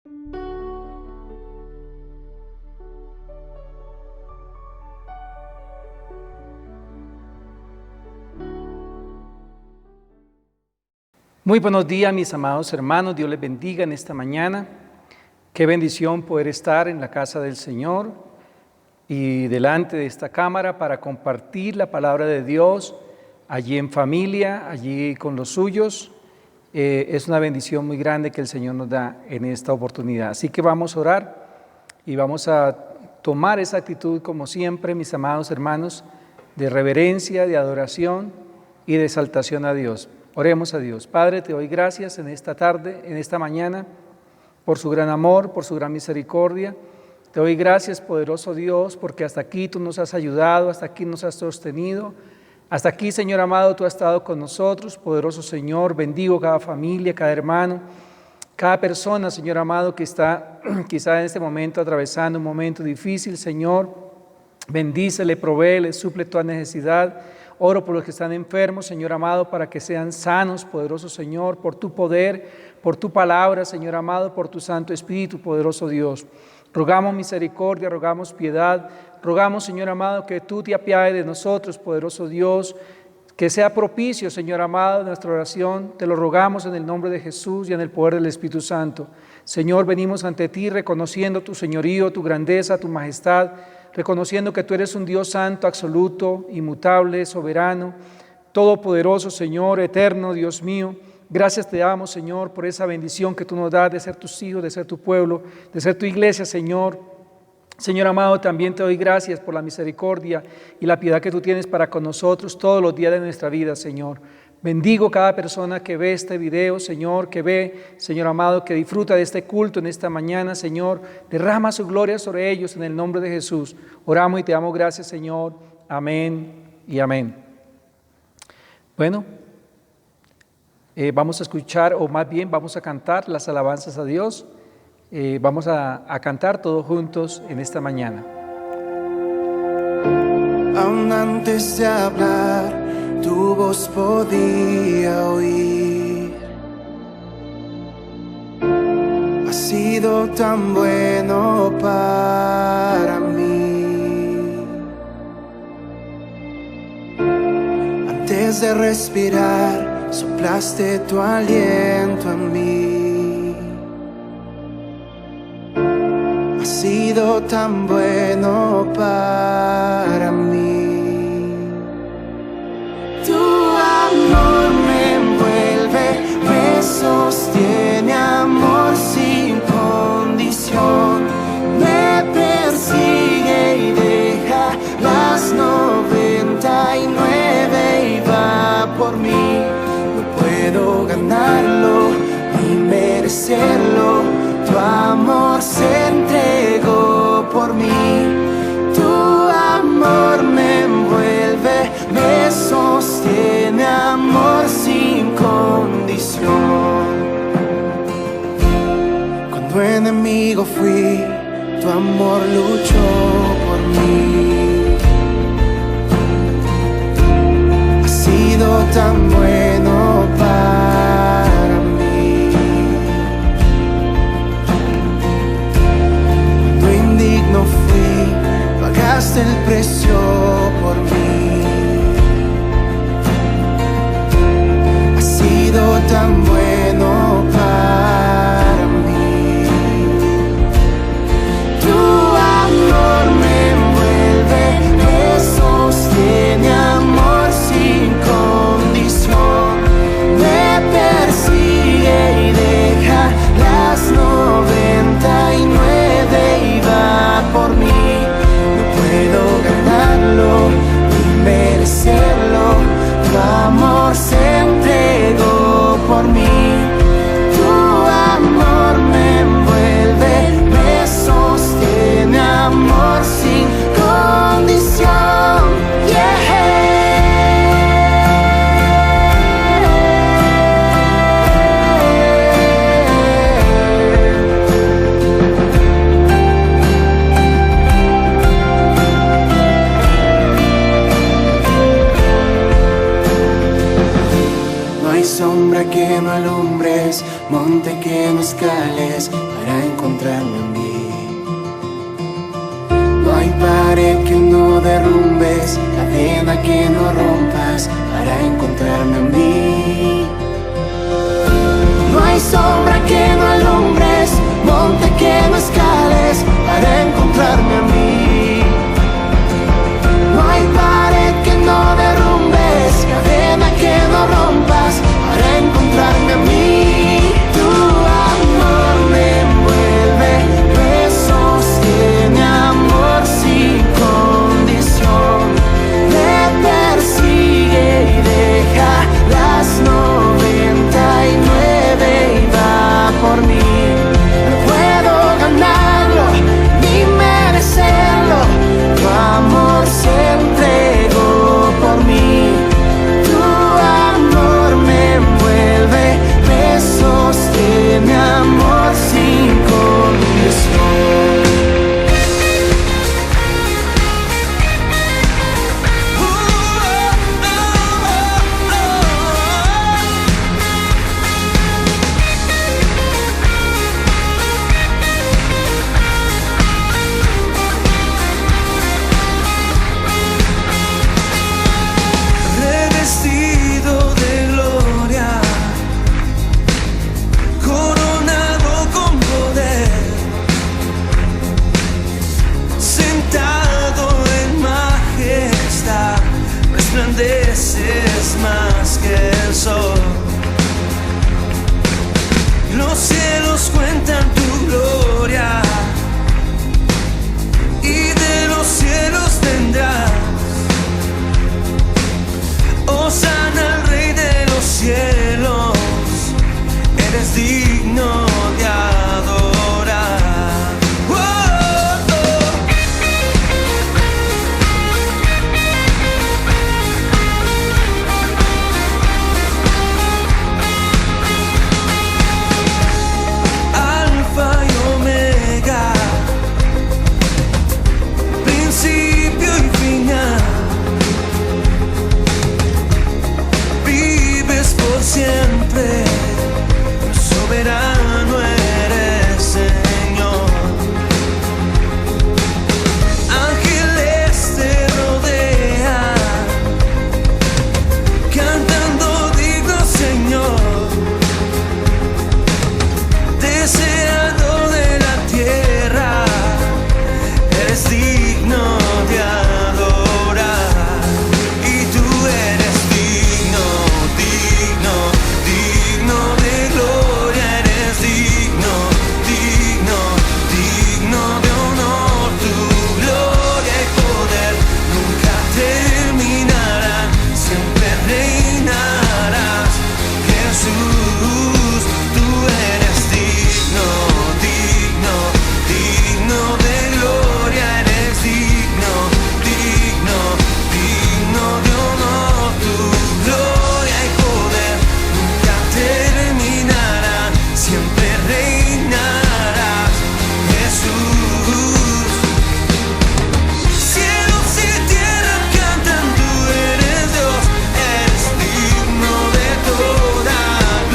Muy buenos días, mis amados hermanos. Dios les bendiga en esta mañana. Qué bendición poder estar en la casa del Señor y delante de esta cámara para compartir la palabra de Dios allí en familia, allí con los suyos. Es una bendición muy grande que el Señor nos da en esta oportunidad. Así que vamos a orar y vamos a tomar esa actitud, como siempre, mis amados hermanos, de reverencia, de adoración y de exaltación a Dios. Oremos a Dios. Padre, te doy gracias en esta tarde, en esta mañana, por su gran amor, por su gran misericordia. Te doy gracias, poderoso Dios, porque hasta aquí tú nos has ayudado, hasta aquí nos has sostenido. Hasta aquí, Señor amado, tú has estado con nosotros, poderoso Señor. Bendigo cada familia, cada hermano, cada persona, Señor amado, que está quizá en este momento atravesando un momento difícil, Señor. Bendícele, provéele, suple toda necesidad. Oro por los que están enfermos, Señor amado, para que sean sanos, poderoso Señor, por tu poder, por tu palabra, Señor amado, por tu Santo Espíritu, poderoso Dios. Rogamos misericordia, rogamos piedad, rogamos, Señor amado, que tú te apiades de nosotros, poderoso Dios, que sea propicio, Señor amado, nuestra oración. Te lo rogamos en el nombre de Jesús y en el poder del Espíritu Santo. Señor, venimos ante ti reconociendo tu señorío, tu grandeza, tu majestad, reconociendo que tú eres un Dios santo, absoluto, inmutable, soberano, todopoderoso, Señor, eterno, Dios mío. Gracias te damos, Señor, por esa bendición que tú nos das de ser tus hijos, de ser tu pueblo, de ser tu iglesia, Señor. Señor amado, también te doy gracias por la misericordia y la piedad que tú tienes para con nosotros todos los días de nuestra vida, Señor. Bendigo cada persona que ve este video, Señor, que ve, Señor amado, que disfruta de este culto en esta mañana, Señor. Derrama su gloria sobre ellos en el nombre de Jesús. Oramos y te damos gracias, Señor. Amén y amén. Bueno, vamos a escuchar, o más bien vamos a cantar las alabanzas a Dios. Vamos a cantar todos juntos en esta mañana. Aún antes de hablar, tu voz podía oír. Has sido tan bueno para mí. Antes de respirar, soplaste tu aliento en mí. Has sido tan bueno para mí. Amor me envuelve, me sostiene, amor sin condición. Me persigue y deja las 99 y va por mí. No puedo ganarlo ni merecerlo. Tu amor se entregó por mí. Tu amor me envuelve, me sostiene, amor sin condición. Cuando enemigo fui, tu amor luchó por mí. Has sido tan bueno para mí. Cuando indigno fui, pagaste el precio por mí. Has sido tan bueno para mí. Tu amor me envuelve, me sostiene, amor sin condición. Me persigue y deja las 99 y va por mí. Puedo ganarlo y merecerlo. Tu amor se entregó por mí. Tu amor me envuelve, me sostiene, amor sin condición. que no alumbres, monte que no escales para encontrarme a mí. No hay pared que no derrumbes, cadena que no rompas para encontrarme a mí. No hay sombra que no alumbres, monte que no escales para encontrarme a mí. No hay pared que no derrumbes, cadena que no rompas para encontrarme a mí. Tu amor me envuelve, me sostiene, amor sin condición. Me persigue y deja las 99 y va por mí. No puedo ganarlo ni merecerlo, tu amor se entregó por mí. Tu amor me envuelve, me sostiene, amor sin condición. Revestido de gloria, coronado con poder, sentado en majestad, resplandeces más que el sol. Los cielos cuentan tu gloria y de los cielos vendrás. Hosana al Rey de los cielos, eres digno de adorar. Oh, oh. Alfa y Omega, principio y final. Vives por siempre, soberano eres, Señor. Ángeles te rodean, cantando digno, Señor. Deseado de la tierra, eres digno de adorar. Y tú eres digno, digno, digno de gloria, eres digno, digno, digno de honor. Tu gloria y poder nunca terminarán, siempre reinarás, Jesús. Tú eres digno, digno, digno de gloria, eres digno, digno, digno de honor. Tu gloria y poder nunca terminarán, siempre reinarás, Jesús. Cielos y tierra cantan, tú eres Dios, eres digno de toda gloria.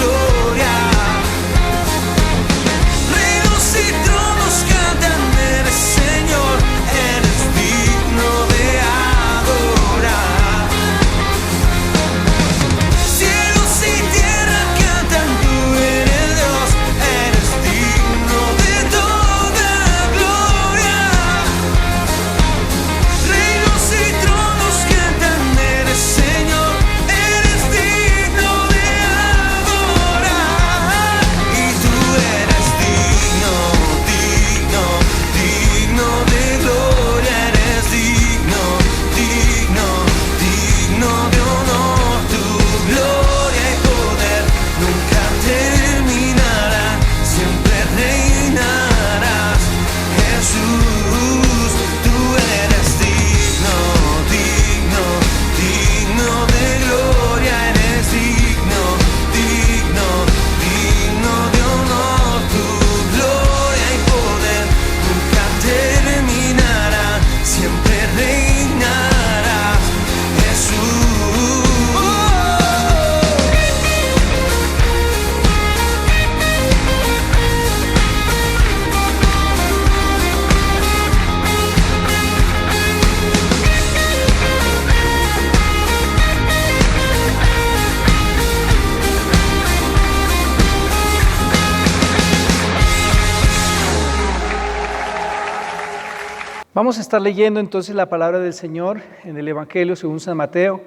Vamos a estar leyendo entonces la palabra del Señor en el Evangelio según San Mateo,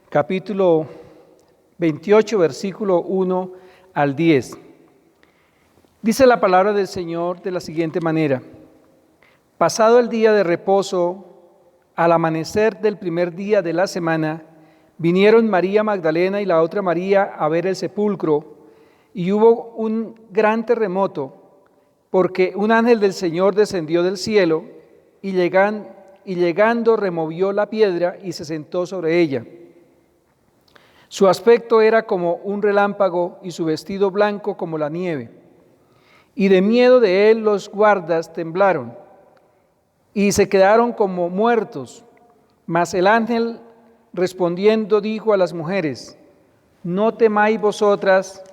capítulo 28, versículo 1 al 10. Dice la palabra del Señor de la siguiente manera: Pasado el día de reposo, al amanecer del primer día de la semana, vinieron María Magdalena y la otra María a ver el sepulcro, y hubo un gran terremoto, porque un ángel del Señor descendió del cielo, y llegando removió la piedra y se sentó sobre ella. Su aspecto era como un relámpago y su vestido blanco como la nieve. Y de miedo de él los guardas temblaron y se quedaron como muertos. Mas el ángel respondiendo dijo a las mujeres: No temáis vosotras,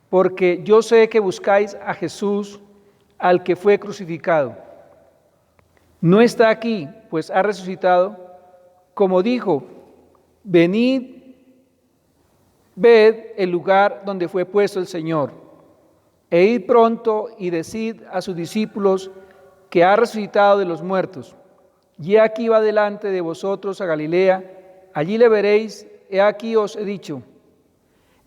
porque yo sé que buscáis a Jesús, al que fue crucificado. No está aquí, pues ha resucitado, como dijo. Venid, ved el lugar donde fue puesto el Señor, e id pronto y decid a sus discípulos que ha resucitado de los muertos. Y he aquí va delante de vosotros a Galilea, allí le veréis, he aquí os he dicho.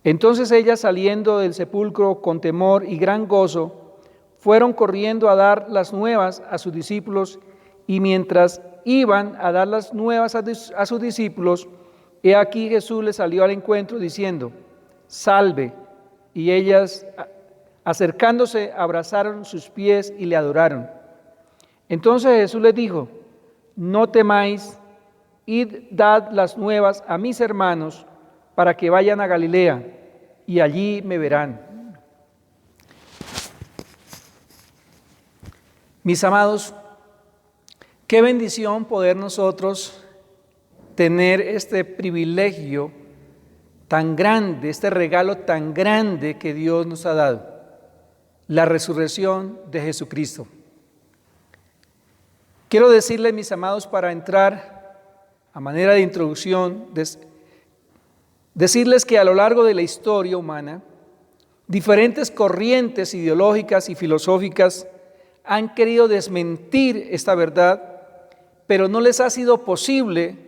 Entonces ellas, saliendo del sepulcro con temor y gran gozo, fueron corriendo a dar las nuevas a sus discípulos. Y mientras iban a dar las nuevas a sus discípulos, he aquí Jesús les salió al encuentro diciendo: Salve. Y ellas, acercándose, abrazaron sus pies y le adoraron. Entonces Jesús les dijo: No temáis, id, dad las nuevas a mis hermanos, para que vayan a Galilea, y allí me verán. Mis amados, qué bendición poder nosotros tener este privilegio tan grande, este regalo tan grande que Dios nos ha dado, la resurrección de Jesucristo. Quiero decirles, mis amados, para entrar a manera de introducción, decirles que a lo largo de la historia humana, diferentes corrientes ideológicas y filosóficas han querido desmentir esta verdad, pero no les ha sido posible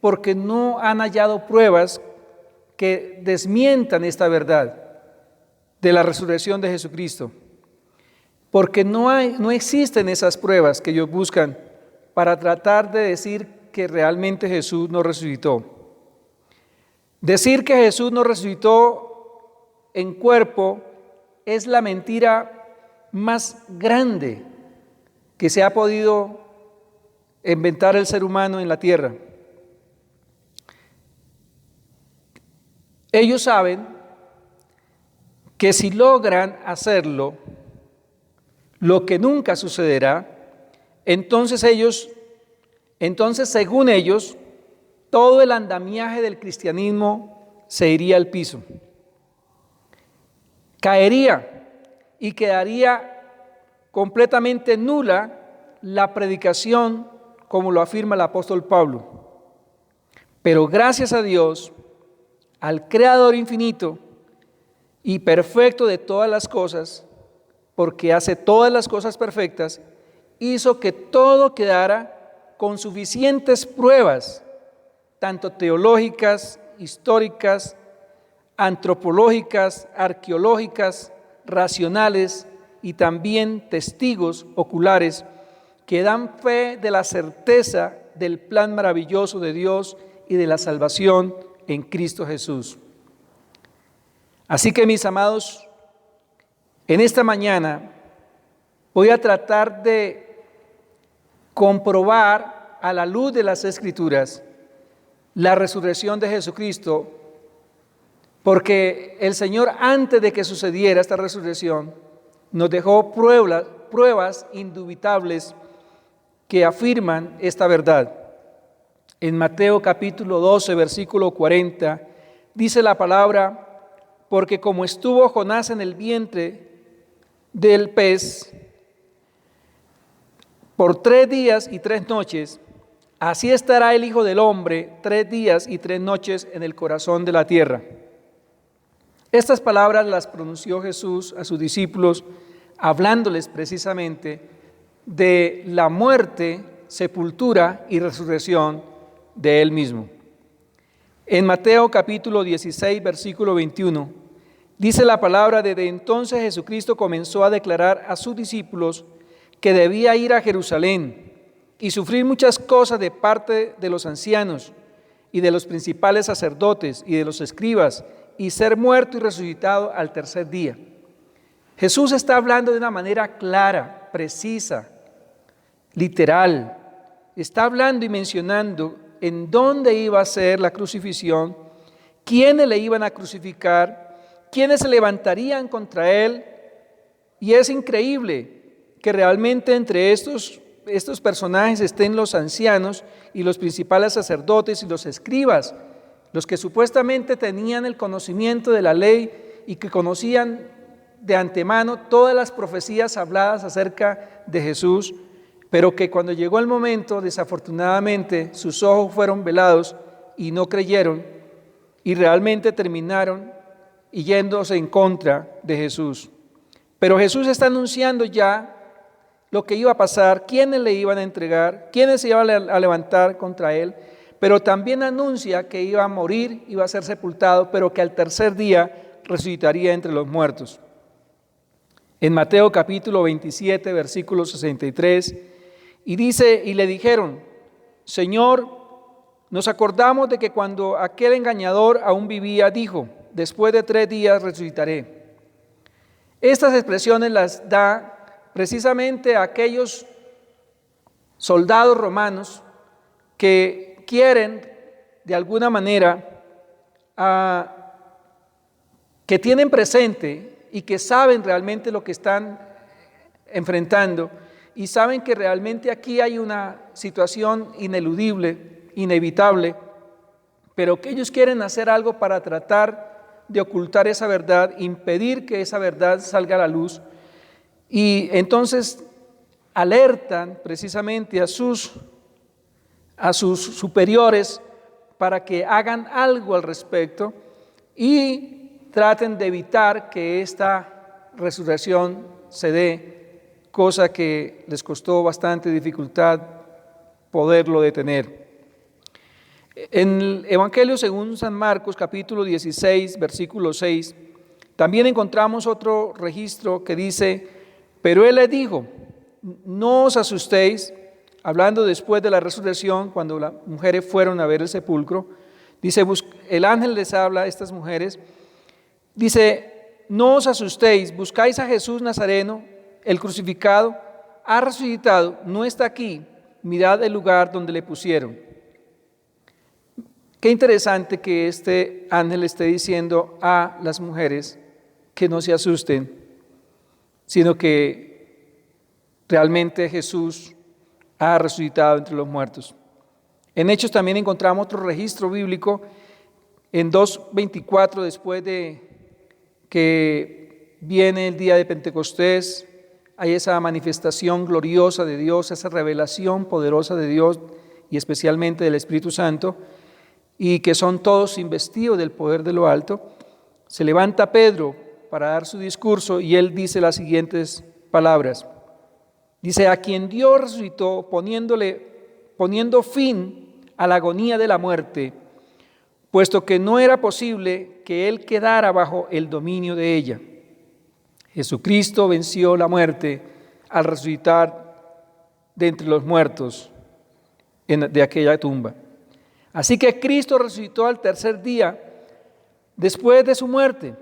porque no han hallado pruebas que desmientan esta verdad de la resurrección de Jesucristo. Porque no existen esas pruebas que ellos buscan para tratar de decir que realmente Jesús no resucitó. Decir que Jesús no resucitó en cuerpo es la mentira más grande que se ha podido inventar el ser humano en la tierra. Ellos saben que si logran hacerlo, lo que nunca sucederá, entonces según ellos, todo el andamiaje del cristianismo se iría al piso. Caería y quedaría completamente nula la predicación, como lo afirma el apóstol Pablo. Pero gracias a Dios, al Creador infinito y perfecto de todas las cosas, porque hace todas las cosas perfectas, hizo que todo quedara con suficientes pruebas, tanto teológicas, históricas, antropológicas, arqueológicas, racionales y también testigos oculares que dan fe de la certeza del plan maravilloso de Dios y de la salvación en Cristo Jesús. Así que, mis amados, en esta mañana voy a tratar de comprobar a la luz de las Escrituras la resurrección de Jesucristo, porque el Señor, antes de que sucediera esta resurrección, nos dejó pruebas indubitables que afirman esta verdad. En Mateo capítulo 12, versículo 40, dice la palabra: porque como estuvo Jonás en el vientre del pez por 3 días y 3 noches, así estará el Hijo del Hombre 3 días y 3 noches en el corazón de la tierra. Estas palabras las pronunció Jesús a sus discípulos, hablándoles precisamente de la muerte sepultura y resurrección de Él mismo. En Mateo capítulo 16, versículo 21, dice la palabra: desde entonces Jesucristo comenzó a declarar a sus discípulos que debía ir a Jerusalén y sufrir muchas cosas de parte de los ancianos y de los principales sacerdotes y de los escribas, y ser muerto y resucitado al tercer día. Jesús está hablando de una manera clara, precisa, literal. Está hablando y mencionando en dónde iba a ser la crucifixión, quiénes le iban a crucificar, quiénes se levantarían contra él. Y es increíble que realmente entre estos personajes estén los ancianos y los principales sacerdotes y los escribas, los que supuestamente tenían el conocimiento de la ley y que conocían de antemano todas las profecías habladas acerca de Jesús, pero que cuando llegó el momento, desafortunadamente, sus ojos fueron velados y no creyeron, y realmente terminaron yéndose en contra de Jesús. Pero Jesús está anunciando ya lo que iba a pasar, quiénes le iban a entregar, quiénes se iban a levantar contra él, pero también anuncia que iba a morir, iba a ser sepultado, pero que al tercer día resucitaría entre los muertos. En Mateo capítulo 27, versículo 63, y dice: y le dijeron: Señor, nos acordamos de que cuando aquel engañador aún vivía, dijo: después de 3 días resucitaré. Estas expresiones las da precisamente a aquellos soldados romanos que quieren de alguna manera, que tienen presente y que saben realmente lo que están enfrentando y saben que realmente aquí hay una situación ineludible, inevitable, pero que ellos quieren hacer algo para tratar de ocultar esa verdad, impedir que esa verdad salga a la luz. Y entonces alertan precisamente a sus superiores para que hagan algo al respecto y traten de evitar que esta resurrección se dé, cosa que les costó bastante dificultad poderlo detener. En el Evangelio según San Marcos, capítulo 16, versículo 6, también encontramos otro registro que dice: pero él les dijo: no os asustéis, hablando después de la resurrección, cuando las mujeres fueron a ver el sepulcro. Dice, el ángel les habla a estas mujeres, dice: no os asustéis, buscáis a Jesús Nazareno, el crucificado, ha resucitado, no está aquí, mirad el lugar donde le pusieron. Qué interesante que este ángel esté diciendo a las mujeres que no se asusten, sino que realmente Jesús ha resucitado entre los muertos. En Hechos también encontramos otro registro bíblico en 2:24, después de que viene el día de Pentecostés, hay esa manifestación gloriosa de Dios, esa revelación poderosa de Dios y especialmente del Espíritu Santo, y que son todos investidos del poder de lo alto. Se levanta Pedro para dar su discurso y él dice las siguientes palabras. Dice: a quien Dios resucitó poniendo fin a la agonía de la muerte, puesto que no era posible que él quedara bajo el dominio de ella. Jesucristo venció la muerte al resucitar de entre los muertos de aquella tumba. Así que Cristo resucitó al tercer día después de su muerte.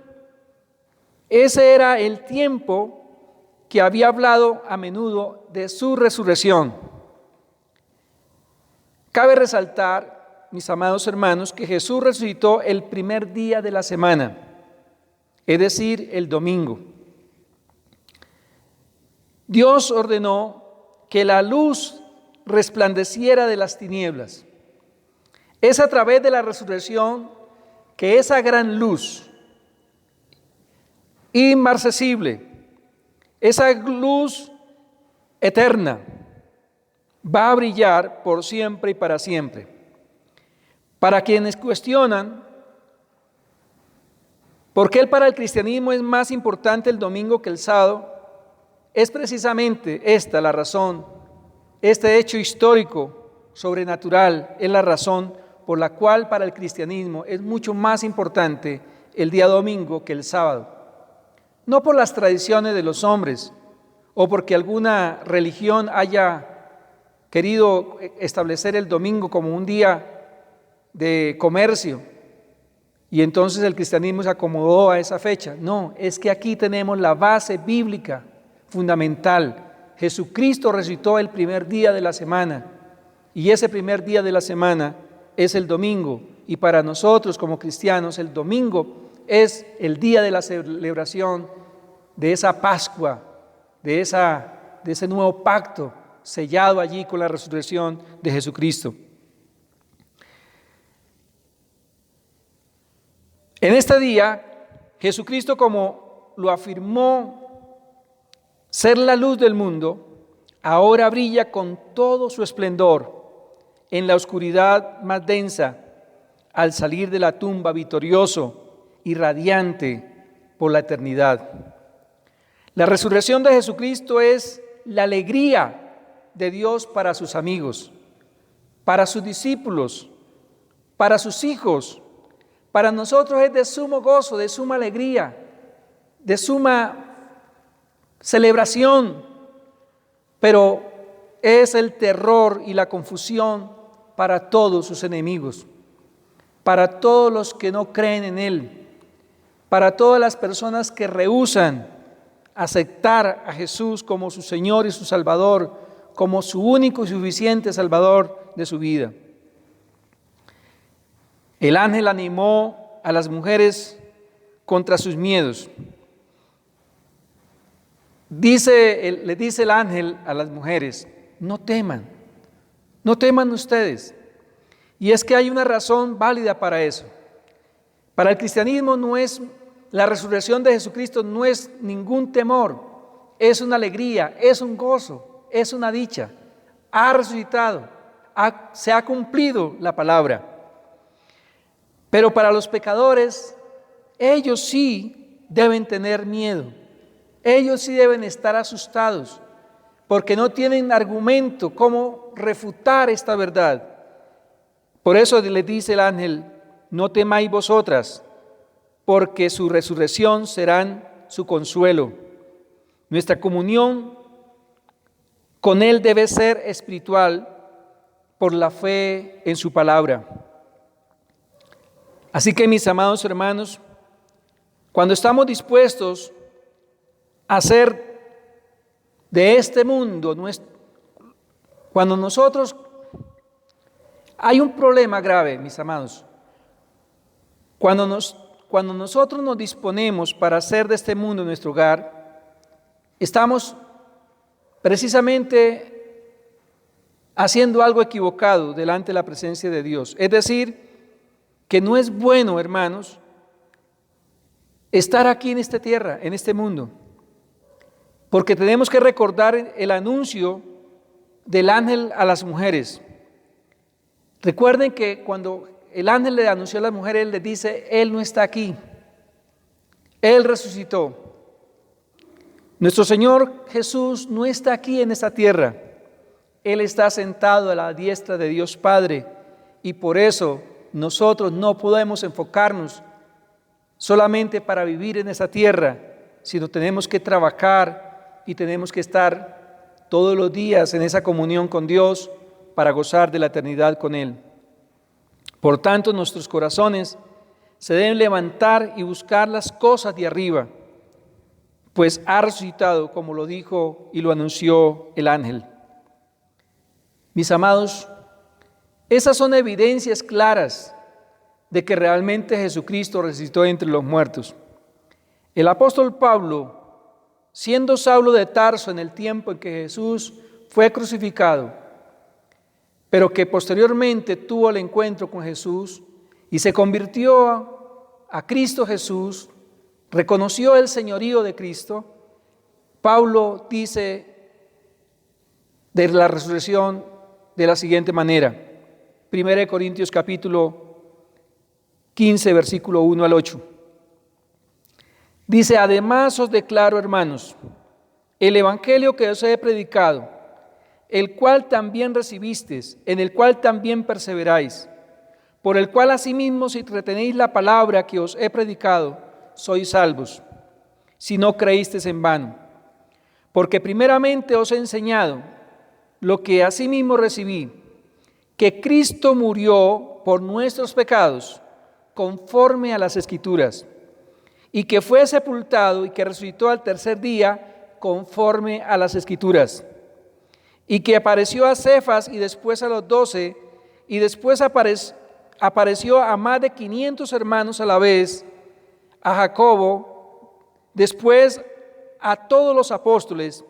Ese era el tiempo que había hablado a menudo de su resurrección. Cabe resaltar, mis amados hermanos, que Jesús resucitó el primer día de la semana, es decir, el domingo. Dios ordenó que la luz resplandeciera de las tinieblas. Es a través de la resurrección que esa gran luz inmarcesible, esa luz eterna, va a brillar por siempre y para siempre. Para quienes cuestionan por qué para el cristianismo es más importante el domingo que el sábado, es precisamente esta la razón Este hecho histórico, sobrenatural, es la razón por la cual para el cristianismo es mucho más importante el día domingo que el sábado. No por las tradiciones de los hombres o porque alguna religión haya querido establecer el domingo como un día de comercio y entonces el cristianismo se acomodó a esa fecha. No, es que aquí tenemos la base bíblica fundamental. Jesucristo resucitó el primer día de la semana y ese primer día de la semana es el domingo, y para nosotros como cristianos el domingo es el día de la celebración de esa Pascua, de ese nuevo pacto sellado allí con la resurrección de Jesucristo. En este día, Jesucristo, como lo afirmó ser la luz del mundo, ahora brilla con todo su esplendor en la oscuridad más densa, al salir de la tumba victorioso y radiante por la eternidad. La resurrección de Jesucristo es la alegría de Dios para sus amigos, para sus discípulos, para sus hijos. Para nosotros es de sumo gozo, de suma alegría, de suma celebración, pero es el terror y la confusión para todos sus enemigos, para todos los que no creen en Él, para todas las personas que rehúsan aceptar a Jesús como su Señor y su Salvador, como su único y suficiente Salvador de su vida. El ángel animó a las mujeres contra sus miedos. Le dice el ángel a las mujeres: no teman ustedes. Y es que hay una razón válida para eso. Para el cristianismo la resurrección de Jesucristo no es ningún temor, es una alegría, es un gozo, es una dicha. Ha resucitado, se ha cumplido la palabra. Pero para los pecadores, ellos sí deben tener miedo, ellos sí deben estar asustados, porque no tienen argumento cómo refutar esta verdad. Por eso les dice el ángel: no temáis vosotras, porque su resurrección será su consuelo. Nuestra comunión con Él debe ser espiritual por la fe en su palabra. Así que, mis amados hermanos, cuando estamos dispuestos a hacer de este mundo cuando nosotros hay un problema grave, mis amados. Cuando nosotros nos disponemos para hacer de este mundo nuestro hogar, estamos precisamente haciendo algo equivocado delante de la presencia de Dios. Es decir, que no es bueno, hermanos, estar aquí en esta tierra, en este mundo, porque tenemos que recordar el anuncio del ángel a las mujeres. Recuerden que cuando el ángel le anunció a las mujeres, él les dice: Él no está aquí, Él resucitó. Nuestro Señor Jesús no está aquí en esta tierra, Él está sentado a la diestra de Dios Padre, y por eso nosotros no podemos enfocarnos solamente para vivir en esa tierra, sino tenemos que trabajar y tenemos que estar todos los días en esa comunión con Dios para gozar de la eternidad con Él. Por tanto, nuestros corazones se deben levantar y buscar las cosas de arriba, pues ha resucitado, como lo dijo y lo anunció el ángel. Mis amados, esas son evidencias claras de que realmente Jesucristo resucitó entre los muertos. El apóstol Pablo, siendo Saulo de Tarso en el tiempo en que Jesús fue crucificado, pero que posteriormente tuvo el encuentro con Jesús y se convirtió a Cristo Jesús, reconoció el señorío de Cristo, Pablo dice de la resurrección de la siguiente manera: 1 Corintios capítulo 15, versículo 1 al 8. Dice: además os declaro, hermanos, el evangelio que os he predicado, el cual también recibisteis, en el cual también perseveráis, por el cual asimismo si retenéis la palabra que os he predicado, sois salvos, si no creísteis en vano. Porque primeramente os he enseñado lo que asimismo recibí, que Cristo murió por nuestros pecados, conforme a las Escrituras, y que fue sepultado y que resucitó al tercer día, conforme a las Escrituras, y que apareció a Cefas y después a los 12, y después apareció a más de 500 hermanos a la vez, a Jacobo, después a todos los apóstoles,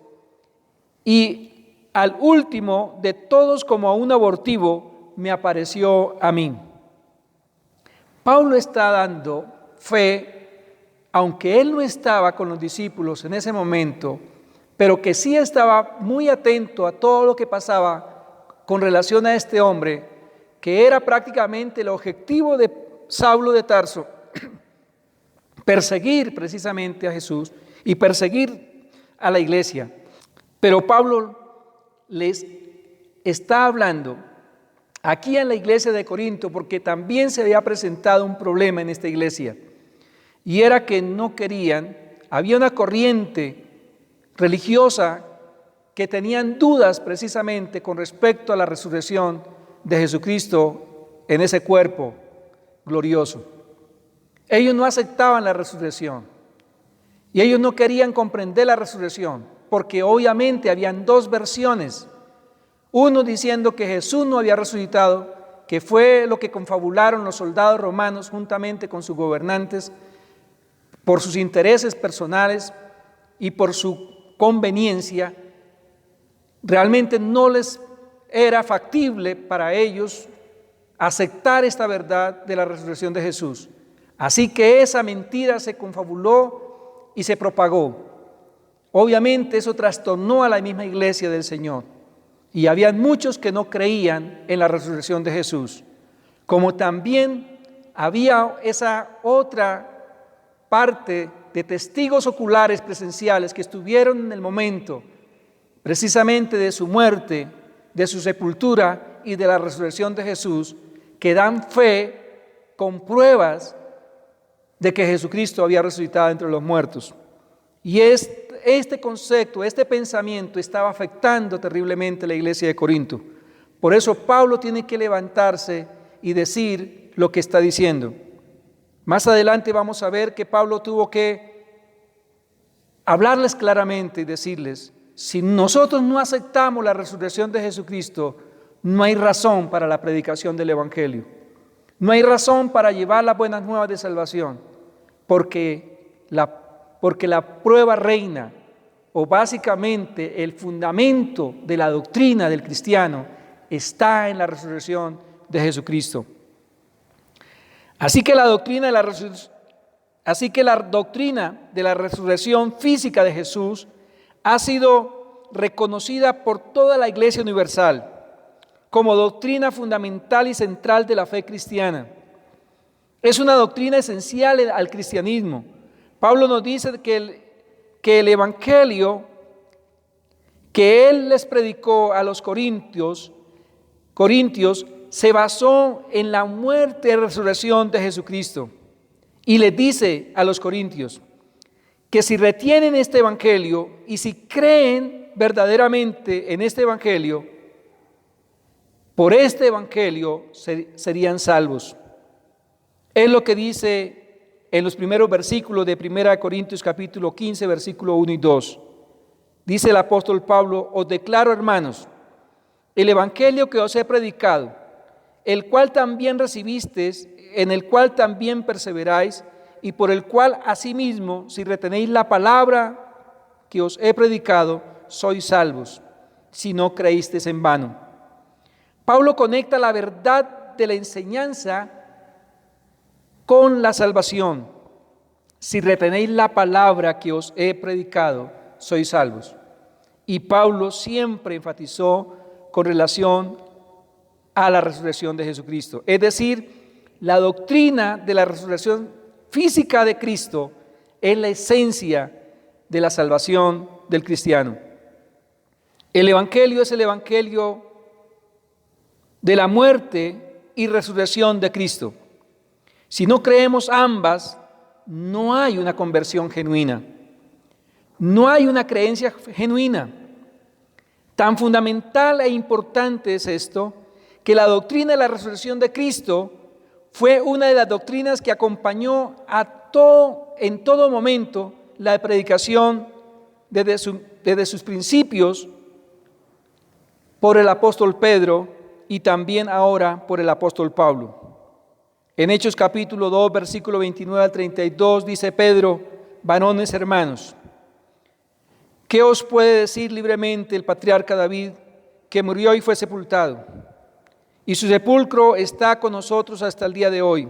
y al último de todos como a un abortivo me apareció a mí. Pablo está dando fe, aunque él no estaba con los discípulos en ese momento, pero que sí estaba muy atento a todo lo que pasaba con relación a este hombre, que era prácticamente el objetivo de Saulo de Tarso, perseguir precisamente a Jesús y perseguir a la iglesia. Pero Pablo les está hablando aquí en la iglesia de Corinto, porque también se había presentado un problema en esta iglesia, y era que no querían, había una corriente religiosa que tenían dudas precisamente con respecto a la resurrección de Jesucristo en ese cuerpo glorioso. Ellos no aceptaban la resurrección y ellos no querían comprender la resurrección, porque obviamente habían dos versiones, uno diciendo que Jesús no había resucitado, que fue lo que confabularon los soldados romanos juntamente con sus gobernantes por sus intereses personales y por su conveniencia. Realmente no les era factible para ellos aceptar esta verdad de la resurrección de Jesús. Así que esa mentira se confabuló y se propagó. Obviamente eso trastornó a la misma iglesia del Señor, y habían muchos que no creían en la resurrección de Jesús, como también había esa otra parte de testigos oculares presenciales que estuvieron en el momento precisamente de su muerte, de su sepultura y de la resurrección de Jesús, que dan fe con pruebas de que Jesucristo había resucitado entre los muertos. Y este concepto, este pensamiento estaba afectando terriblemente a la iglesia de Corinto. Por eso Pablo tiene que levantarse y decir lo que está diciendo. Más adelante vamos a ver que Pablo tuvo que hablarles claramente y decirles: si nosotros no aceptamos la resurrección de Jesucristo, no hay razón para la predicación del Evangelio. No hay razón para llevar las buenas nuevas de salvación, porque la prueba reina, o básicamente el fundamento de la doctrina del cristiano, está en la resurrección de Jesucristo. Así que la doctrina de la resurrección física de Jesús ha sido reconocida por toda la Iglesia universal como doctrina fundamental y central de la fe cristiana. Es una doctrina esencial al cristianismo. Pablo nos dice que el Evangelio que él les predicó a los corintios se basó en la muerte y resurrección de Jesucristo. Y les dice a los corintios que si retienen este Evangelio y si creen verdaderamente en este Evangelio, por este Evangelio serían salvos. Es lo que dice en los primeros versículos de 1 Corintios capítulo 15, versículo 1 y 2. Dice el apóstol Pablo: os declaro, hermanos, el Evangelio que os he predicado, el cual también recibisteis, en el cual también perseveráis, y por el cual asimismo, si retenéis la palabra que os he predicado, sois salvos, si no creísteis en vano. Pablo conecta la verdad de la enseñanza con la salvación. Si retenéis la palabra que os he predicado, sois salvos. Y Pablo siempre enfatizó con relación a la resurrección de Jesucristo. Es decir, la doctrina de la resurrección física de Cristo es la esencia de la salvación del cristiano. El Evangelio es el Evangelio de la muerte y resurrección de Cristo. Si no creemos ambas, no hay una conversión genuina. No hay una creencia genuina. Tan fundamental e importante es esto, que la doctrina de la resurrección de Cristo fue una de las doctrinas que acompañó en todo momento la predicación desde sus principios por el apóstol Pedro y también ahora por el apóstol Pablo. En Hechos capítulo 2, versículo 29 al 32 dice Pedro: varones hermanos, ¿qué os puede decir libremente el patriarca David, que murió y fue sepultado? Y su sepulcro está con nosotros hasta el día de hoy.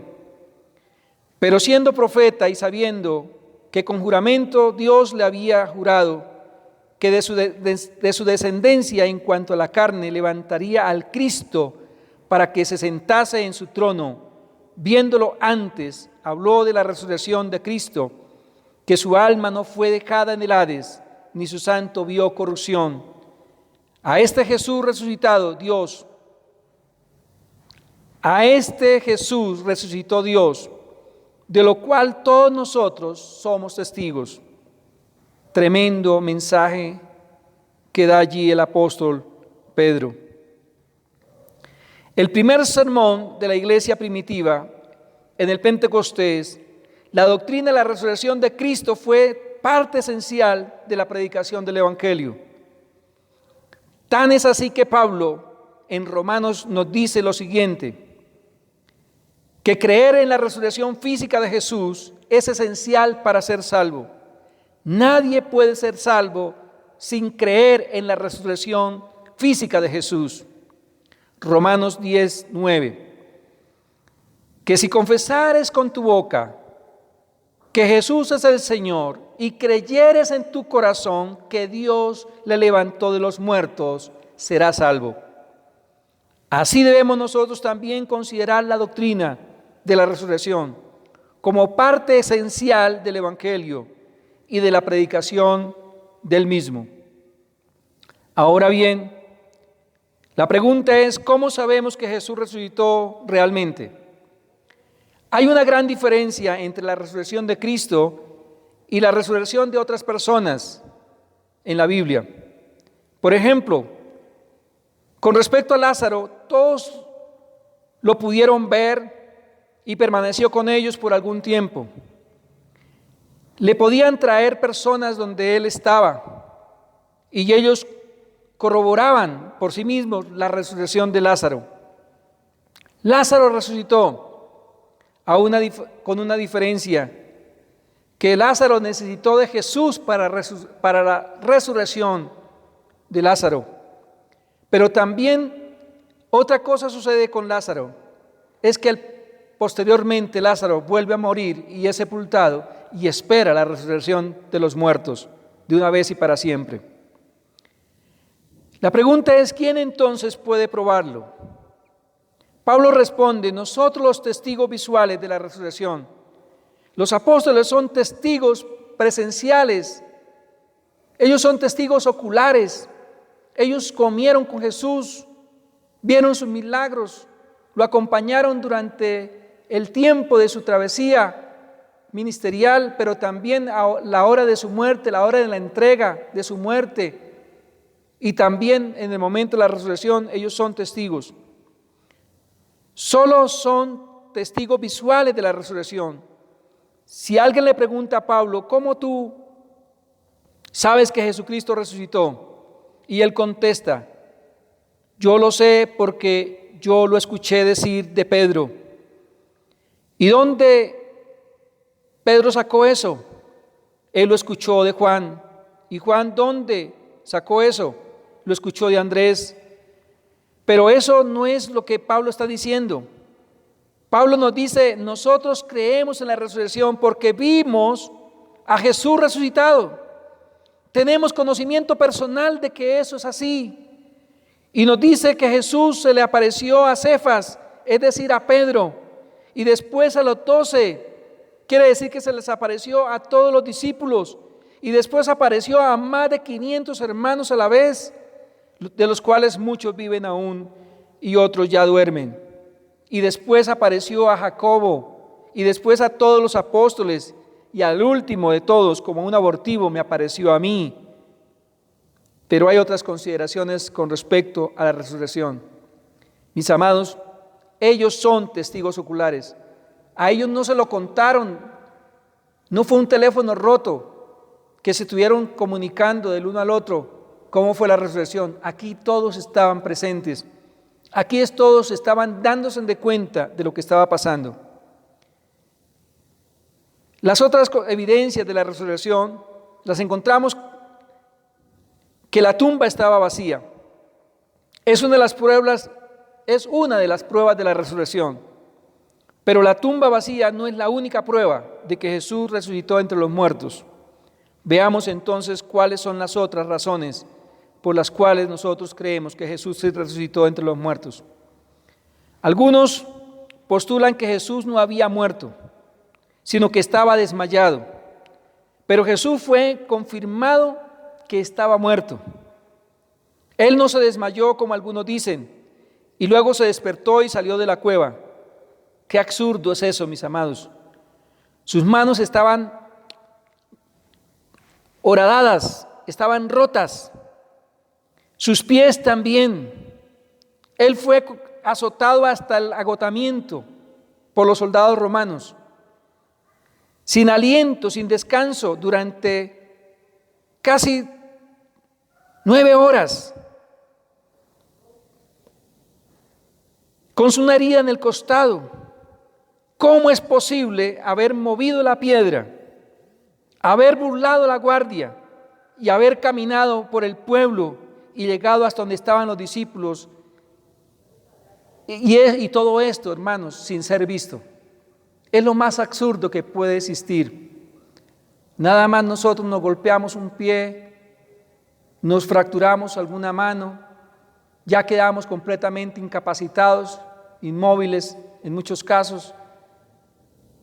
Pero siendo profeta y sabiendo que con juramento Dios le había jurado que de su descendencia en cuanto a la carne levantaría al Cristo para que se sentase en su trono, viéndolo antes, habló de la resurrección de Cristo, que su alma no fue dejada en el Hades, ni su santo vio corrupción. A este Jesús resucitado Dios, a este Jesús resucitó Dios, de lo cual todos nosotros somos testigos. Tremendo mensaje que da allí el apóstol Pedro. El primer sermón de la iglesia primitiva en el Pentecostés, la doctrina de la resurrección de Cristo fue parte esencial de la predicación del Evangelio. Tan es así que Pablo en Romanos nos dice lo siguiente: que creer en la resurrección física de Jesús es esencial para ser salvo. Nadie puede ser salvo sin creer en la resurrección física de Jesús. Romanos 10, 9. Que si confesares con tu boca que Jesús es el Señor y creyeres en tu corazón que Dios le levantó de los muertos, serás salvo. Así debemos nosotros también considerar la doctrina de la resurrección como parte esencial del Evangelio y de la predicación del mismo. Ahora bien, la pregunta es: ¿cómo sabemos que Jesús resucitó realmente? Hay una gran diferencia entre la resurrección de Cristo y la resurrección de otras personas en la Biblia. Por ejemplo, con respecto a Lázaro, todos lo pudieron ver y permaneció con ellos por algún tiempo. Le podían traer personas donde él estaba y ellos corroboraban por sí mismos la resurrección de Lázaro. Lázaro resucitó con una diferencia, que Lázaro necesitó de Jesús para la resurrección de Lázaro. Pero también otra cosa sucede con Lázaro, es que posteriormente Lázaro vuelve a morir y es sepultado y espera la resurrección de los muertos de una vez y para siempre. La pregunta es: ¿quién entonces puede probarlo? Pablo responde: nosotros los testigos visuales de la resurrección. Los apóstoles son testigos presenciales, ellos son testigos oculares, ellos comieron con Jesús, vieron sus milagros, lo acompañaron durante el tiempo de su travesía ministerial, pero también a la hora de su muerte, la hora de la entrega de su muerte, y también en el momento de la resurrección. Ellos son testigos. Solo son testigos visuales de la resurrección. Si alguien le pregunta a Pablo: ¿cómo tú sabes que Jesucristo resucitó? Y él contesta: yo lo sé porque yo lo escuché decir de Pedro. ¿Y dónde Pedro sacó eso? Él lo escuchó de Juan. ¿Y Juan dónde sacó eso? Lo escuchó de Andrés. Pero eso no es lo que Pablo está diciendo. Pablo nos dice: nosotros creemos en la resurrección porque vimos a Jesús resucitado. Tenemos conocimiento personal de que eso es así. Y nos dice que Jesús se le apareció a Cefas, es decir, a Pedro, y después a los 12. Quiere decir que se les apareció a todos los discípulos, y después apareció a más de 500 hermanos a la vez. de los cuales muchos viven aún y otros ya duermen. Y después apareció a Jacobo, y después a todos los apóstoles, y al último de todos, como un abortivo, me apareció a mí. Pero hay otras consideraciones con respecto a la resurrección. Mis amados, ellos son testigos oculares. A ellos no se lo contaron, no fue un teléfono roto que se estuvieron comunicando del uno al otro cómo fue la resurrección. Aquí todos estaban presentes. Aquí todos estaban dándose de cuenta de lo que estaba pasando. Las otras evidencias de la resurrección las encontramos que la tumba estaba vacía. Es una de las pruebas de la resurrección. Pero la tumba vacía no es la única prueba de que Jesús resucitó entre los muertos. Veamos entonces cuáles son las otras razones por las cuales nosotros creemos que Jesús se resucitó entre los muertos. Algunos postulan que Jesús no había muerto, sino que estaba desmayado. Pero Jesús fue confirmado que estaba muerto. Él no se desmayó como algunos dicen, y luego se despertó y salió de la cueva. Qué absurdo es eso, mis amados. Sus manos estaban horadadas, estaban rotas. Sus pies también. Él fue azotado hasta el agotamiento por los soldados romanos, sin aliento, sin descanso, durante casi 9 horas, con una herida en el costado. ¿Cómo es posible haber movido la piedra, haber burlado la guardia y haber caminado por el pueblo y llegado hasta donde estaban los discípulos? Y todo esto, hermanos, sin ser visto. Es lo más absurdo que puede existir. Nada más nosotros nos golpeamos un pie, nos fracturamos alguna mano, ya quedamos completamente incapacitados, inmóviles en muchos casos.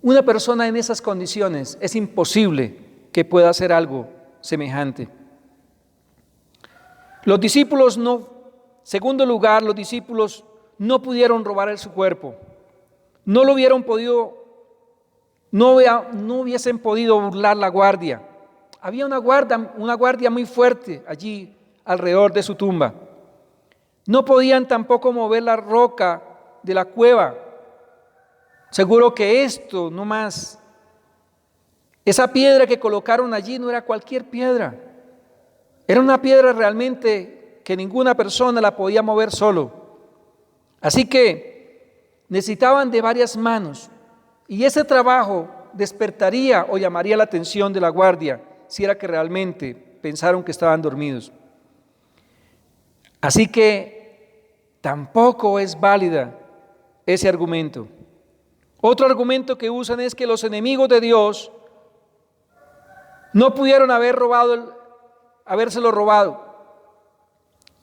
Una persona en esas condiciones es imposible que pueda hacer algo semejante. Los discípulos segundo lugar, los discípulos no pudieron robar su cuerpo. No hubiesen podido burlar la guardia. Había una guardia muy fuerte allí alrededor de su tumba. No podían tampoco mover la roca de la cueva. Seguro que esto no más. Esa piedra que colocaron allí no era cualquier piedra. Era una piedra realmente que ninguna persona la podía mover solo. Así que necesitaban de varias manos. Y ese trabajo despertaría o llamaría la atención de la guardia si era que realmente pensaron que estaban dormidos. Así que tampoco es válida ese argumento. Otro argumento que usan es que los enemigos de Dios no pudieron habérselo robado.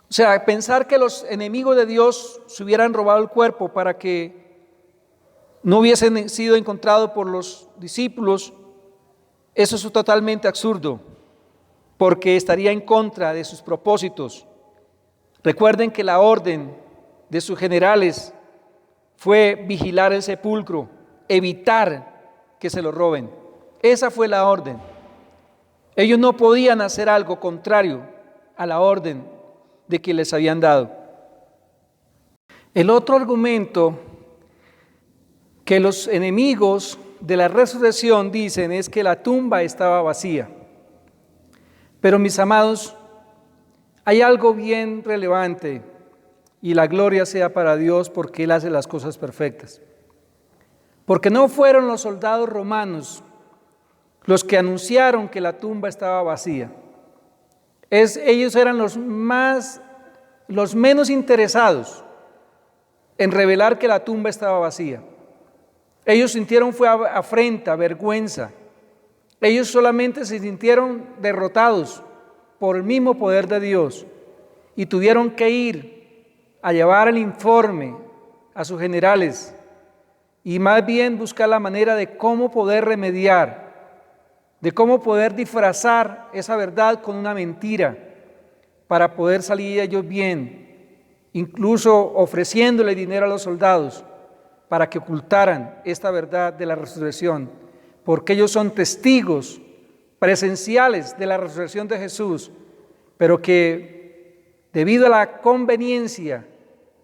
O sea, pensar que los enemigos de Dios se hubieran robado el cuerpo para que no hubiesen sido encontrados por los discípulos, eso es totalmente absurdo, porque estaría en contra de sus propósitos. Recuerden que la orden de sus generales fue vigilar el sepulcro, evitar que se lo roben. Esa fue la orden. Ellos no podían hacer algo contrario a la orden de que les habían dado. El otro argumento que los enemigos de la resurrección dicen es que la tumba estaba vacía. Pero mis amados, hay algo bien relevante, y la gloria sea para Dios porque Él hace las cosas perfectas. Porque no fueron los soldados romanos los que anunciaron que la tumba estaba vacía. Ellos eran los menos interesados en revelar que la tumba estaba vacía. Ellos sintieron afrenta, vergüenza. Ellos solamente se sintieron derrotados por el mismo poder de Dios y tuvieron que ir a llevar el informe a sus generales y más bien buscar la manera de cómo poder remediar, de cómo poder disfrazar esa verdad con una mentira para poder salir ellos bien, incluso ofreciéndole dinero a los soldados para que ocultaran esta verdad de la resurrección, porque ellos son testigos presenciales de la resurrección de Jesús, pero que debido a la conveniencia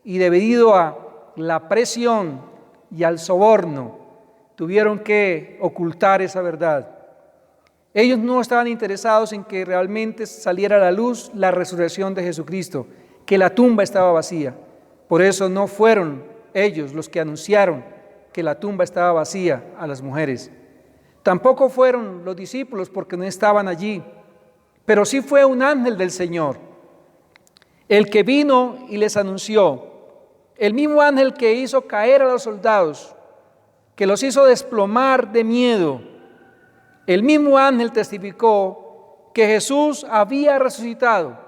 y debido a la presión y al soborno, tuvieron que ocultar esa verdad. Ellos no estaban interesados en que realmente saliera a la luz la resurrección de Jesucristo, que la tumba estaba vacía. Por eso no fueron ellos los que anunciaron que la tumba estaba vacía a las mujeres. Tampoco fueron los discípulos porque no estaban allí, pero sí fue un ángel del Señor, el que vino y les anunció, el mismo ángel que hizo caer a los soldados, que los hizo desplomar de miedo. El mismo ángel testificó que Jesús había resucitado,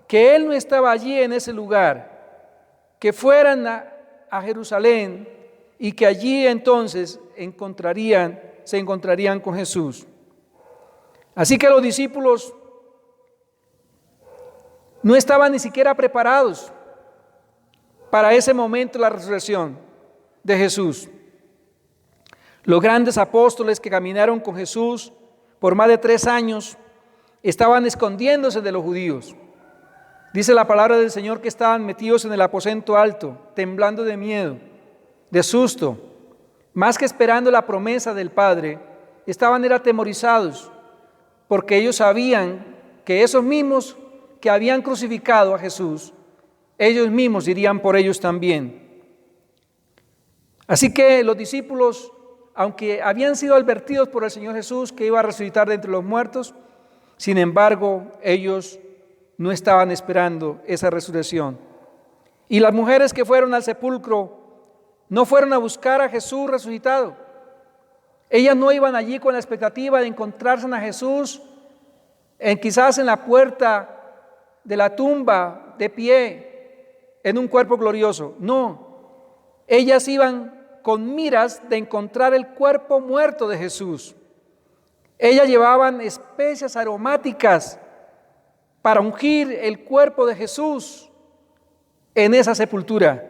que Él no estaba allí en ese lugar, que fueran a Jerusalén y que allí entonces se encontrarían con Jesús. Así que los discípulos no estaban ni siquiera preparados para ese momento de la resurrección de Jesús. Los grandes apóstoles que caminaron con Jesús por más de 3 años estaban escondiéndose de los judíos. Dice la palabra del Señor que estaban metidos en el aposento alto, temblando de miedo, de susto, más que esperando la promesa del Padre, estaban atemorizados, porque ellos sabían que esos mismos que habían crucificado a Jesús, ellos mismos irían por ellos también. Así que los discípulos, aunque habían sido advertidos por el Señor Jesús que iba a resucitar de entre los muertos, sin embargo, ellos no estaban esperando esa resurrección. Y las mujeres que fueron al sepulcro no fueron a buscar a Jesús resucitado. Ellas no iban allí con la expectativa de encontrarse a Jesús quizás en la puerta de la tumba de pie, en un cuerpo glorioso. No, ellas iban con miras de encontrar el cuerpo muerto de Jesús. Ellas llevaban especias aromáticas para ungir el cuerpo de Jesús en esa sepultura.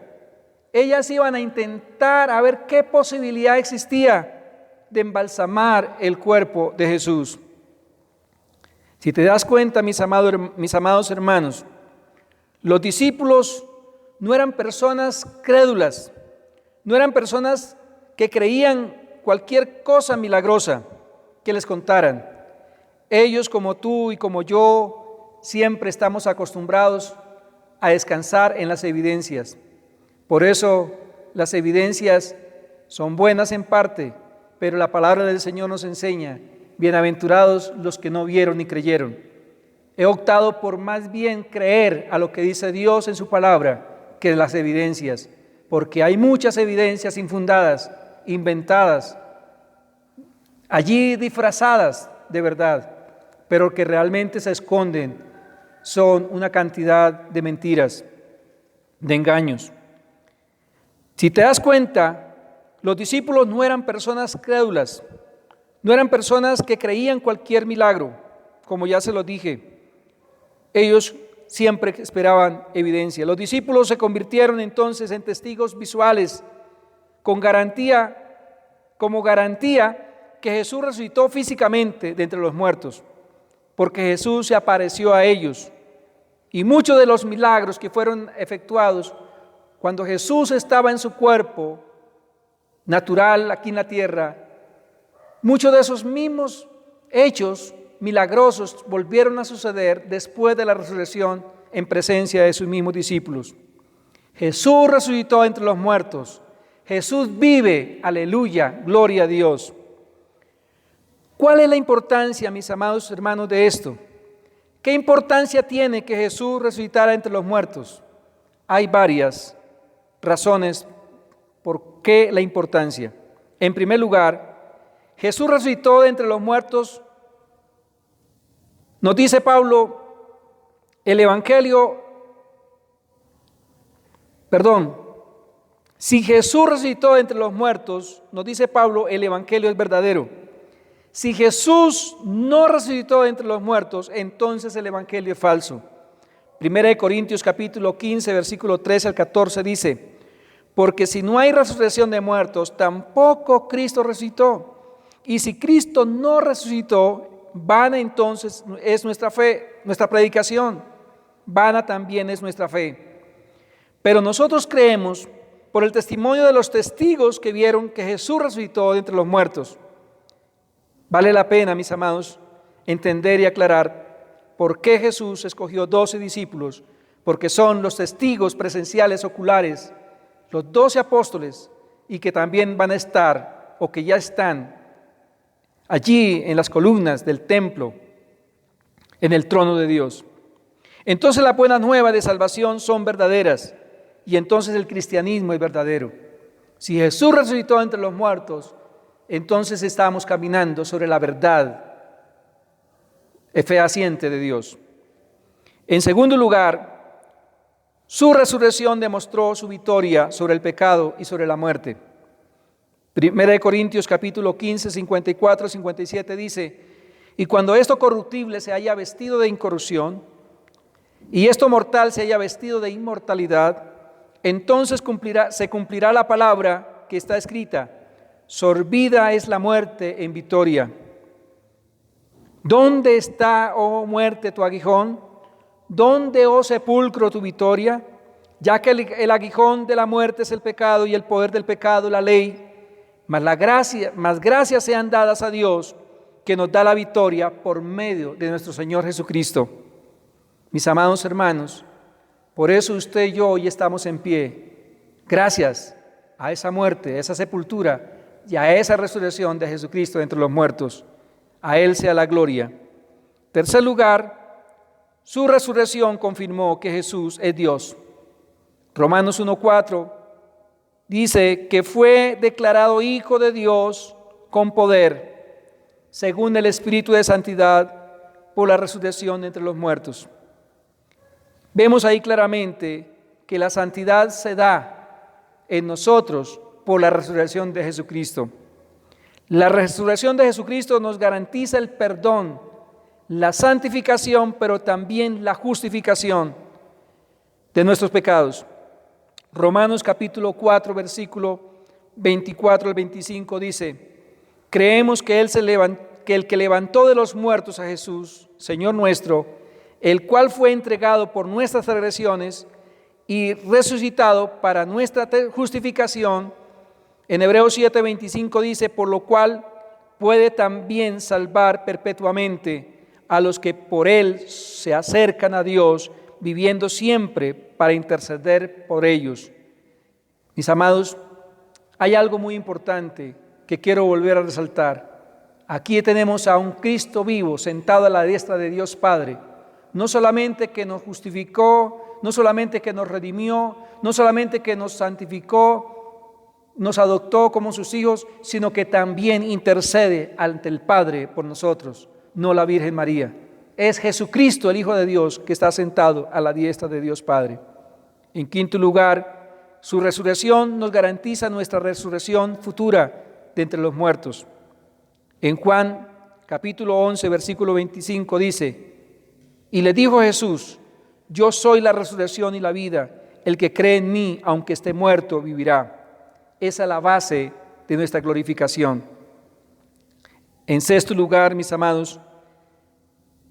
Ellas iban a intentar a ver qué posibilidad existía de embalsamar el cuerpo de Jesús. Si te das cuenta, mis amados hermanos, los discípulos no eran personas crédulas, no eran personas que creían cualquier cosa milagrosa que les contaran. Ellos, como tú y como yo, siempre estamos acostumbrados a descansar en las evidencias. Por eso las evidencias son buenas en parte, pero la palabra del Señor nos enseña: bienaventurados los que no vieron ni creyeron. He optado por más bien creer a lo que dice Dios en su palabra que las evidencias, porque hay muchas evidencias infundadas, inventadas, allí disfrazadas de verdad, pero que realmente se esconden, son una cantidad de mentiras, de engaños. Si te das cuenta, los discípulos no eran personas crédulas, no eran personas que creían cualquier milagro, como ya se los dije. Ellos siempre esperaban evidencia. Los discípulos se convirtieron entonces en testigos visuales, como garantía que Jesús resucitó físicamente de entre los muertos, porque Jesús se apareció a ellos. Y muchos de los milagros que fueron efectuados cuando Jesús estaba en su cuerpo natural aquí en la tierra, muchos de esos mismos hechos milagrosos volvieron a suceder después de la resurrección en presencia de sus mismos discípulos. Jesús resucitó entre los muertos. Jesús vive, aleluya, gloria a Dios. ¿Cuál es la importancia, mis amados hermanos, de esto? ¿Qué importancia tiene que Jesús resucitara entre los muertos? Hay varias razones por qué la importancia. En primer lugar, Jesús resucitó de entre los muertos. Nos dice Pablo, si Jesús resucitó de entre los muertos, nos dice Pablo, el evangelio es verdadero. Si Jesús no resucitó de entre los muertos, entonces el evangelio es falso. Primera de Corintios capítulo 15, versículo 13 al 14 dice: porque si no hay resurrección de muertos, tampoco Cristo resucitó. Y si Cristo no resucitó, vana entonces es nuestra fe, nuestra predicación. Vana también es nuestra fe. Pero nosotros creemos por el testimonio de los testigos que vieron que Jesús resucitó de entre los muertos. Vale la pena, mis amados, entender y aclarar por qué Jesús escogió 12 discípulos, porque son los testigos presenciales oculares, los 12 apóstoles, y que también van a estar o que ya están allí en las columnas del templo, en el trono de Dios. Entonces las buenas nuevas de salvación son verdaderas, y entonces el cristianismo es verdadero. Si Jesús resucitó entre los muertos, entonces estamos caminando sobre la verdad fehaciente de Dios. En segundo lugar, su resurrección demostró su victoria sobre el pecado y sobre la muerte. Primera de Corintios capítulo 15, 54, 57 dice: y cuando esto corruptible se haya vestido de incorrupción, y esto mortal se haya vestido de inmortalidad, entonces se cumplirá la palabra que está escrita: sorbida es la muerte en victoria. ¿Dónde está, oh muerte, tu aguijón? ¿Dónde, oh sepulcro, tu victoria? Ya que el aguijón de la muerte es el pecado, y el poder del pecado la ley, mas gracias sean dadas a Dios, que nos da la victoria por medio de nuestro Señor Jesucristo. Mis amados hermanos, por eso usted y yo hoy estamos en pie, gracias a esa muerte, a esa sepultura y a esa resurrección de Jesucristo de entre los muertos. A Él sea la gloria. Tercer lugar, su resurrección confirmó que Jesús es Dios. Romanos 1:4 dice que fue declarado Hijo de Dios con poder, según el Espíritu de Santidad, por la resurrección entre los muertos. Vemos ahí claramente que la santidad se da en nosotros por la resurrección de Jesucristo. La resurrección de Jesucristo nos garantiza el perdón, la santificación, pero también la justificación de nuestros pecados. Romanos capítulo 4, versículo 24 al 25 dice: creemos que el que levantó de los muertos a Jesús, Señor nuestro, el cual fue entregado por nuestras transgresiones y resucitado para nuestra justificación. En Hebreos 7, 25 dice: por lo cual puede también salvar perpetuamente a los que por Él se acercan a Dios, viviendo siempre para interceder por ellos. Mis amados, hay algo muy importante que quiero volver a resaltar. Aquí tenemos a un Cristo vivo sentado a la diestra de Dios Padre, no solamente que nos justificó, no solamente que nos redimió, no solamente que nos santificó, nos adoptó como sus hijos, sino que también intercede ante el Padre por nosotros. No la Virgen María. Es Jesucristo, el Hijo de Dios, que está sentado a la diestra de Dios Padre. En quinto lugar, su resurrección nos garantiza nuestra resurrección futura de entre los muertos. En Juan capítulo 11, versículo 25 dice: y le dijo Jesús: yo soy la resurrección y la vida, el que cree en mí, aunque esté muerto, vivirá. Esa es la base de nuestra glorificación. En sexto lugar, mis amados,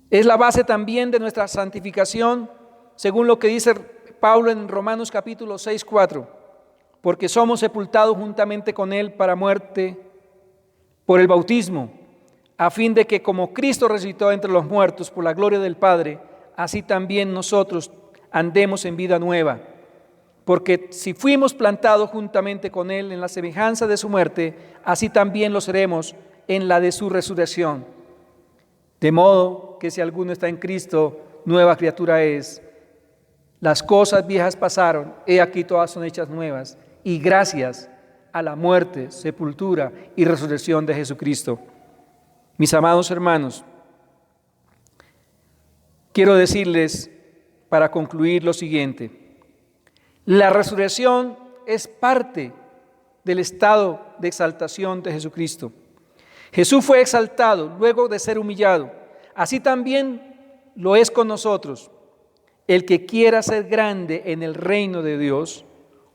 es la base también de nuestra santificación, según lo que dice Pablo en Romanos capítulo 6, 4, porque somos sepultados juntamente con Él para muerte por el bautismo, a fin de que como Cristo resucitó entre los muertos por la gloria del Padre, así también nosotros andemos en vida nueva. Porque si fuimos plantados juntamente con Él en la semejanza de su muerte, así también lo seremos en la de su resurrección. De modo que si alguno está en Cristo, nueva criatura es. Las cosas viejas pasaron, he aquí todas son hechas nuevas, y gracias a la muerte, sepultura y resurrección de Jesucristo. Mis amados hermanos, quiero decirles para concluir lo siguiente: la resurrección es parte del estado de exaltación de Jesucristo. Jesús fue exaltado luego de ser humillado. Así también lo es con nosotros. El que quiera ser grande en el reino de Dios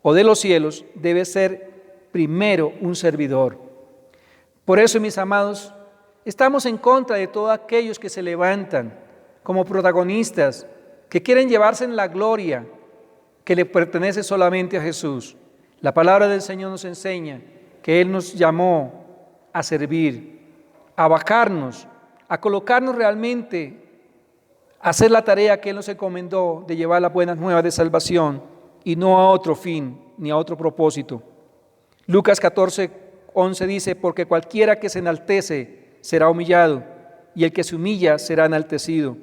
o de los cielos debe ser primero un servidor. Por eso, mis amados, estamos en contra de todos aquellos que se levantan como protagonistas, que quieren llevarse en la gloria que le pertenece solamente a Jesús. La palabra del Señor nos enseña que Él nos llamó a servir, a bajarnos, a colocarnos realmente, a hacer la tarea que Él nos encomendó de llevar las buenas nuevas de salvación y no a otro fin ni a otro propósito. Lucas 14:11 dice: porque cualquiera que se enaltece será humillado, y el que se humilla será enaltecido.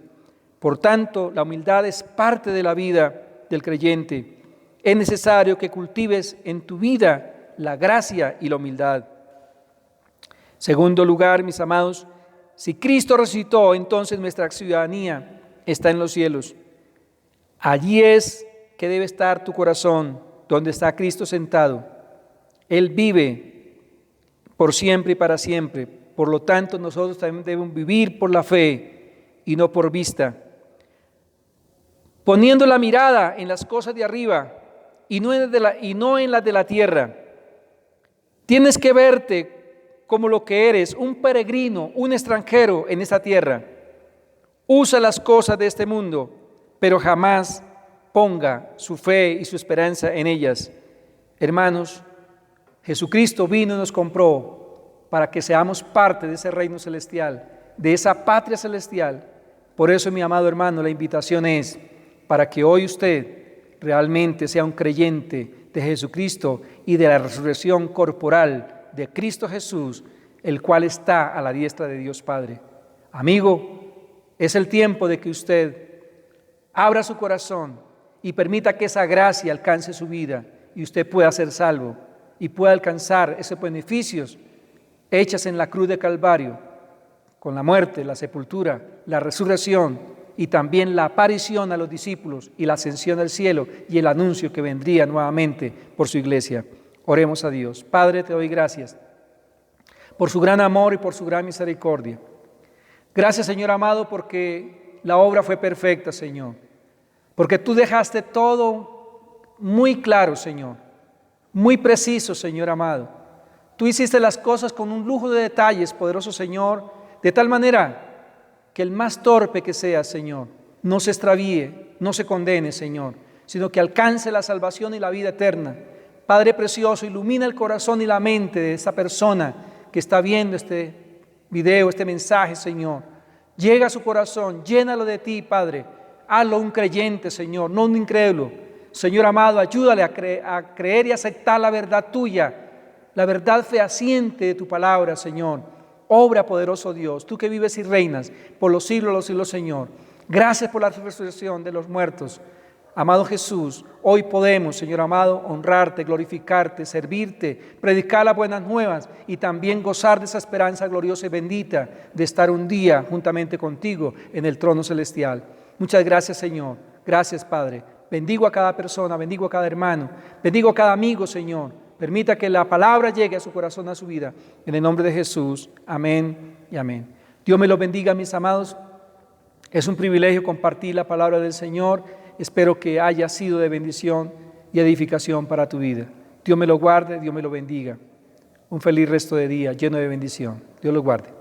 Por tanto, la humildad es parte de la vida del creyente. Es necesario que cultives en tu vida la gracia y la humildad. Segundo lugar, mis amados, si Cristo resucitó, entonces nuestra ciudadanía está en los cielos. Allí es que debe estar tu corazón, donde está Cristo sentado. Él vive por siempre y para siempre. Por lo tanto, nosotros también debemos vivir por la fe y no por vista, poniendo la mirada en las cosas de arriba y no en las de la tierra. Tienes que verte como lo que eres, un peregrino, un extranjero en esta tierra. Usa las cosas de este mundo, pero jamás ponga su fe y su esperanza en ellas. Hermanos, Jesucristo vino y nos compró para que seamos parte de ese reino celestial, de esa patria celestial. Por eso, mi amado hermano, la invitación es para que hoy usted realmente sea un creyente de Jesucristo y de la resurrección corporal de Cristo Jesús, el cual está a la diestra de Dios Padre. Amigo, es el tiempo de que usted abra su corazón y permita que esa gracia alcance su vida y usted pueda ser salvo y pueda alcanzar esos beneficios hechos en la cruz de Calvario, con la muerte, la sepultura, la resurrección y también la aparición a los discípulos y la ascensión al cielo y el anuncio que vendría nuevamente por su iglesia. Oremos a Dios. Padre, te doy gracias por su gran amor y por su gran misericordia. Gracias, Señor amado, porque la obra fue perfecta, Señor. Porque tú dejaste todo muy claro, Señor. Muy preciso, Señor amado. Tú hiciste las cosas con un lujo de detalles, poderoso Señor, de tal manera que el más torpe que sea, Señor, no se extravíe, no se condene, Señor, sino que alcance la salvación y la vida eterna. Padre precioso, ilumina el corazón y la mente de esa persona que está viendo este video, este mensaje, Señor. Llega a su corazón, llénalo de ti, Padre. Hazlo un creyente, Señor, no un incrédulo. Señor amado, ayúdale a creer y aceptar la verdad tuya, la verdad fehaciente de tu palabra, Señor. Obra, poderoso Dios, tú que vives y reinas por los siglos de los siglos, Señor. Gracias por la resurrección de los muertos. Amado Jesús, hoy podemos, Señor amado, honrarte, glorificarte, servirte, predicar las buenas nuevas y también gozar de esa esperanza gloriosa y bendita de estar un día juntamente contigo en el trono celestial. Muchas gracias, Señor. Gracias, Padre. Bendigo a cada persona, bendigo a cada hermano, bendigo a cada amigo, Señor. Permita que la palabra llegue a su corazón, a su vida. En el nombre de Jesús. Amén y amén. Dios me los bendiga, mis amados. Es un privilegio compartir la palabra del Señor. Espero que haya sido de bendición y edificación para tu vida. Dios me lo guarde, Dios me lo bendiga. Un feliz resto de día lleno de bendición. Dios lo guarde.